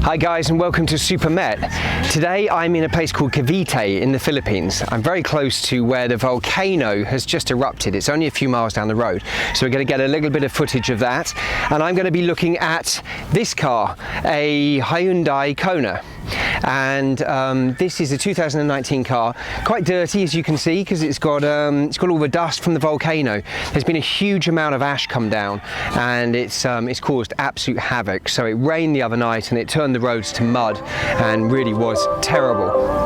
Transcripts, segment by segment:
Hi guys, and welcome to Super Met. Today I'm in a place called Cavite in the Philippines. I'm very close to where the volcano has just erupted. It's only a few miles down the road, so we're going to get a little bit of footage of that. And I'm going to be looking at this car, a Hyundai Kona. And this is a 2019 car, quite dirty as you can see because it's got all the dust from the volcano. There's been a huge amount of ash come down, and it's caused absolute havoc. So it rained the other night and it turned the roads to mud and really was terrible.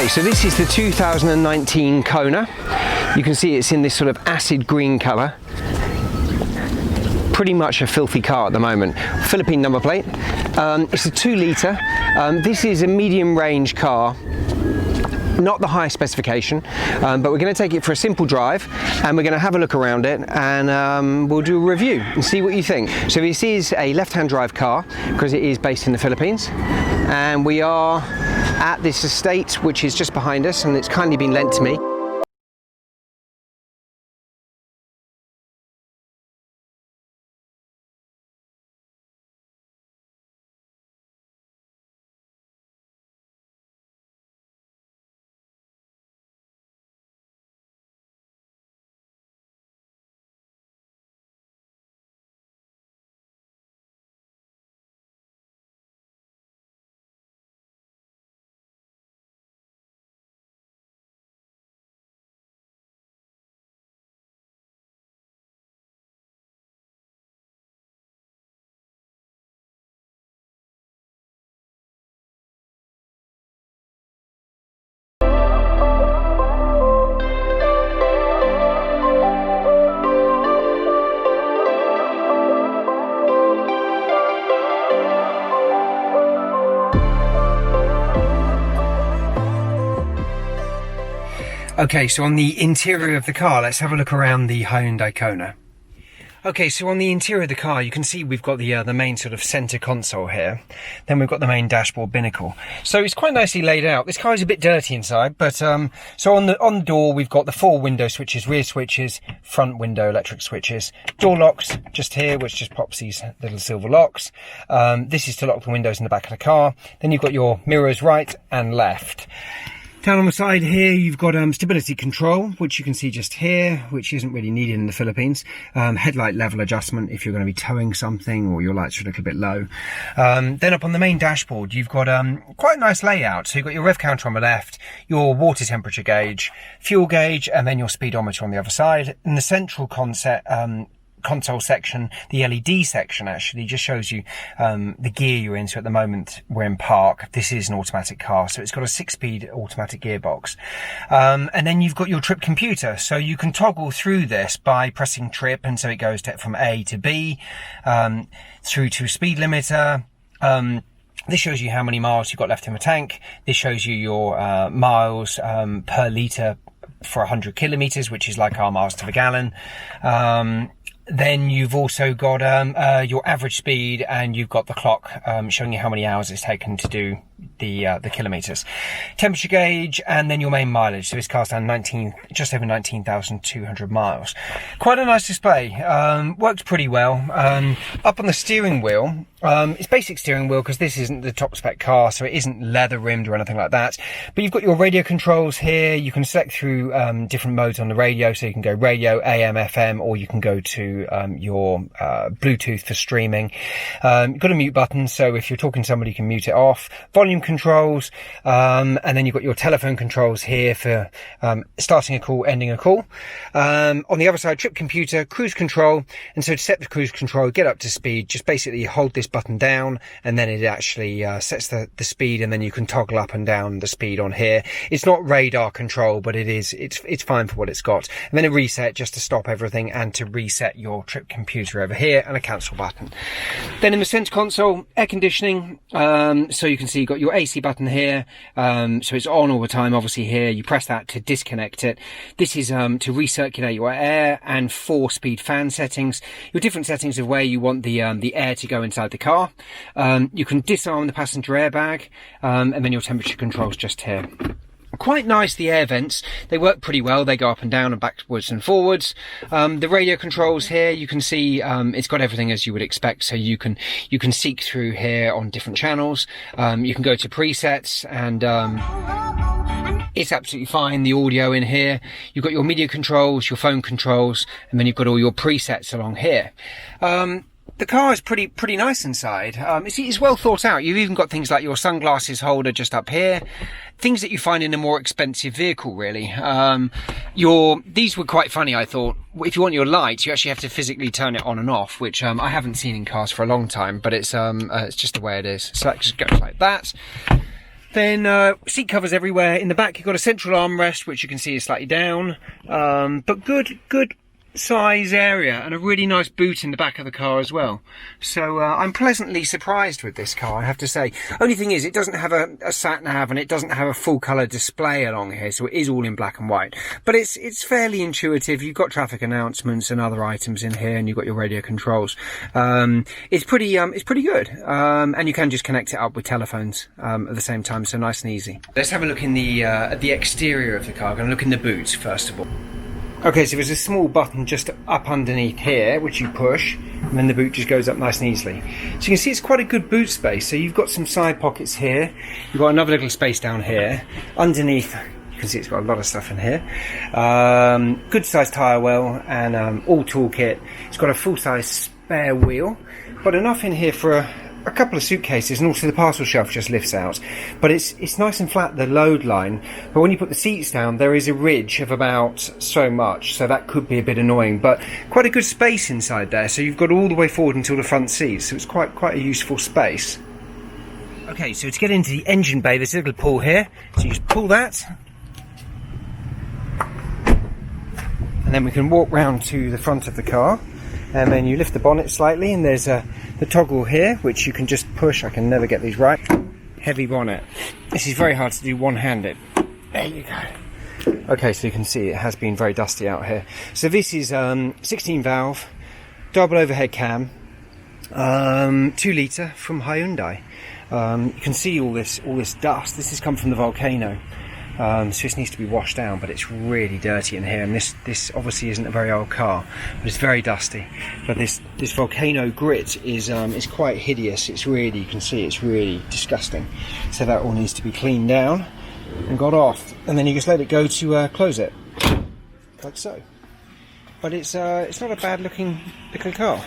So this is the 2019 Kona. You can see it's in this sort of acid green colour. Pretty much a filthy car at the moment. Philippine number plate. It's a 2 litre. This is a medium range car. Not the highest specification, but we're going to take it for a simple drive and we're going to have a look around it, and we'll do a review and see what you think. So this is a left-hand drive car because it is based in the Philippines, and we are at this estate which is just behind us, and it's kindly been lent to me. Okay, so on the interior of the car, let's have a look around the Hyundai Kona. Okay, so on the interior of the car, you can see we've got the main sort of center console here. Then we've got the main dashboard binnacle. So it's quite nicely laid out. This car is a bit dirty inside, but so on the door, we've got the 4 window switches, rear switches, front window electric switches, door locks just here, which just pops these little silver locks. This is to lock the windows in the back of the car. Then you've got your mirrors right and left. Down on the side here, you've got stability control, which you can see just here, which isn't really needed in the Philippines. Headlight level adjustment if you're going to be towing something or your lights are a little bit low. Then up on the main dashboard, you've got quite a nice layout. So you've got your rev counter on the left, your water temperature gauge, fuel gauge, and then your speedometer on the other side. And the central console section, the LED section, actually just shows you the gear you're in. So at the moment we're in park. This is an automatic car, so it's got a 6-speed automatic gearbox, and then you've got your trip computer, so you can toggle through this by pressing trip, and so it goes from A to B, through to speed limiter. This shows you how many miles you've got left in the tank. This shows you your miles per litre for 100 kilometers, which is like our miles to the gallon. Then you've also got your average speed, and you've got the clock showing you how many hours it's taken to do the kilometers. Temperature gauge, and then your main mileage. So this car's done just over 19,200 miles. Quite a nice display. Works pretty well. Up on the steering wheel, it's basic steering wheel because this isn't the top spec car, so it isn't leather rimmed or anything like that. But you've got your radio controls here. You can select through different modes on the radio, so you can go radio, AM, FM, or you can go to your Bluetooth for streaming. You've got a mute button, so if you're talking to somebody, you can mute it off. Volume controls, and then you've got your telephone controls here for starting a call, ending a call. On the other side, trip computer, cruise control, and so to set the cruise control, get up to speed, just basically hold this button down, and then it actually sets the speed, and then you can toggle up and down the speed on here. It's not radar control, but it's fine for what it's got. And then a reset just to stop everything and to reset your trip computer over here, and a cancel button. Then in the center console, air conditioning, so you can see you've got your AC button here, so it's on all the time. Obviously here, you press that to disconnect it. This is to recirculate your air, and 4-speed fan settings. Your different settings of where you want the air to go inside the car. You can disarm the passenger airbag, and then your temperature controls just here. Quite nice, the air vents. They work pretty well. They go up and down and backwards and forwards. The radio controls here, you can see it's got everything as you would expect. So you can seek through here on different channels. You can go to presets, and it's absolutely fine. The audio in here, you've got your media controls, your phone controls, and then you've got all your presets along here. The car is pretty nice inside. It's well thought out. You've even got things like your sunglasses holder just up here. Things that you find in a more expensive vehicle, really. These were quite funny, I thought. If you want your lights, you actually have to physically turn it on and off, which I haven't seen in cars for a long time, but it's just the way it is. So that just goes like that. Then seat covers everywhere. In the back, you've got a central armrest, which you can see is slightly down, but good size area, and a really nice boot in the back of the car as well. So I'm pleasantly surprised with this car, I have to say. Only thing is, it doesn't have a sat nav, and it doesn't have a full colour display along here, so it is all in black and white. But it's fairly intuitive. You've got traffic announcements and other items in here, and you've got your radio controls. It's pretty good, and you can just connect it up with telephones at the same time, so nice and easy. Let's have a look in at the exterior of the car. I'm going to look in the boots first of all. Okay, so there's a small button just up underneath here, which you push, and then the boot just goes up nice and easily. So you can see it's quite a good boot space. So you've got some side pockets here. You've got another little space down here. Underneath, you can see it's got a lot of stuff in here. Good sized tyre well, and all toolkit. It's got a full-size spare wheel, but enough in here for a couple of suitcases, and also the parcel shelf just lifts out. But it's nice and flat, the load line, but when you put the seats down, there is a ridge of about so much, so that could be a bit annoying, but quite a good space inside there. So you've got all the way forward until the front seats, so it's quite a useful space. Okay, so to get into the engine bay, there's a little pull here, so you just pull that, and then we can walk round to the front of the car, and then you lift the bonnet slightly, and there's the toggle here, which you can just push. I can never get these right. Heavy bonnet. This is very hard to do one-handed. There you go. Okay, so you can see it has been very dusty out here. So this is 16 valve, double overhead cam, 2 litre from Hyundai. You can see all this dust. This has come from the volcano. So this needs to be washed down, but it's really dirty in here, and this obviously isn't a very old car, but it's very dusty. But this volcano grit is quite hideous. It's really, you can see it's really disgusting. So that all needs to be cleaned down and got off, and then you just let it go to close it, like so. But it's not a bad looking car.